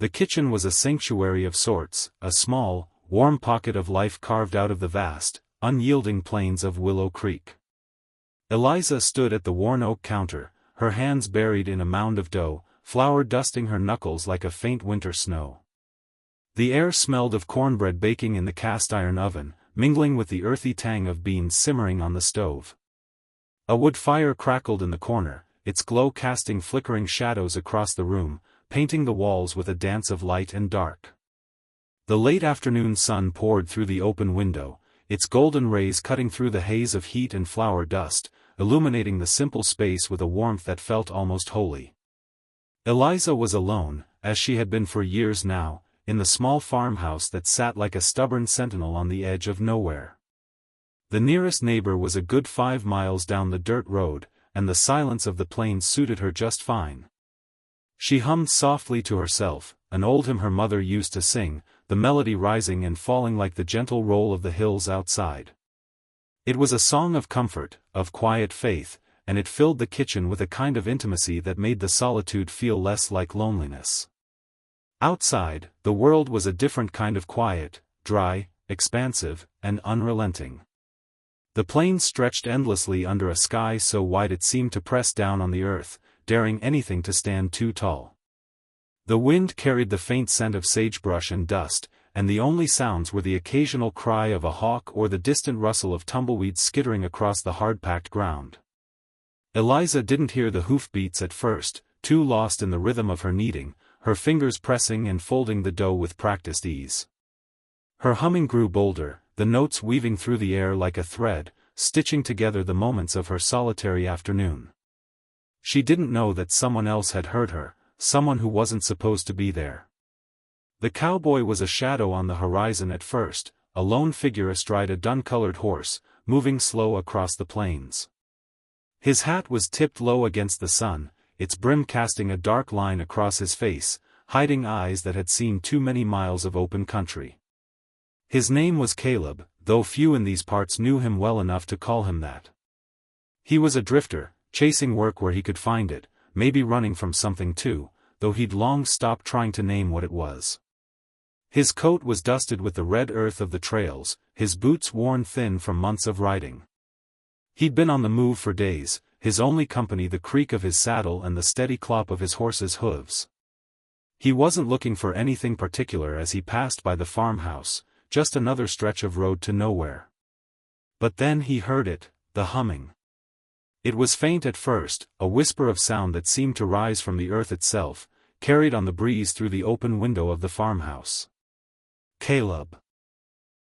The kitchen was a sanctuary of sorts, a small, warm pocket of life carved out of the vast, unyielding plains of Willow Creek. Eliza stood at the worn oak counter, her hands buried in a mound of dough, flour dusting her knuckles like a faint winter snow. The air smelled of cornbread baking in the cast-iron oven, mingling with the earthy tang of beans simmering on the stove. A wood fire crackled in the corner, its glow casting flickering shadows across the room, painting the walls with a dance of light and dark. The late afternoon sun poured through the open window, its golden rays cutting through the haze of heat and flour dust, illuminating the simple space with a warmth that felt almost holy. Eliza was alone, as she had been for years now, in the small farmhouse that sat like a stubborn sentinel on the edge of nowhere. The nearest neighbor was a good 5 miles down the dirt road, and the silence of the plains suited her just fine. She hummed softly to herself, an old hymn her mother used to sing, the melody rising and falling like the gentle roll of the hills outside. It was a song of comfort, of quiet faith, and it filled the kitchen with a kind of intimacy that made the solitude feel less like loneliness. Outside, the world was a different kind of quiet, dry, expansive, and unrelenting. The plains stretched endlessly under a sky so wide it seemed to press down on the earth, daring anything to stand too tall. The wind carried the faint scent of sagebrush and dust, and the only sounds were the occasional cry of a hawk or the distant rustle of tumbleweeds skittering across the hard-packed ground. Eliza didn't hear the hoofbeats at first, too lost in the rhythm of her kneading, her fingers pressing and folding the dough with practiced ease. Her humming grew bolder, the notes weaving through the air like a thread, stitching together the moments of her solitary afternoon. She didn't know that someone else had heard her, someone who wasn't supposed to be there. The cowboy was a shadow on the horizon at first, a lone figure astride a dun-colored horse, moving slow across the plains. His hat was tipped low against the sun, its brim casting a dark line across his face, hiding eyes that had seen too many miles of open country. His name was Caleb, though few in these parts knew him well enough to call him that. He was a drifter, chasing work where he could find it, maybe running from something too, though he'd long stopped trying to name what it was. His coat was dusted with the red earth of the trails, his boots worn thin from months of riding. He'd been on the move for days, his only company the creak of his saddle and the steady clop of his horse's hooves. He wasn't looking for anything particular as he passed by the farmhouse, just another stretch of road to nowhere. But then he heard it, the humming. It was faint at first, a whisper of sound that seemed to rise from the earth itself, carried on the breeze through the open window of the farmhouse. Caleb.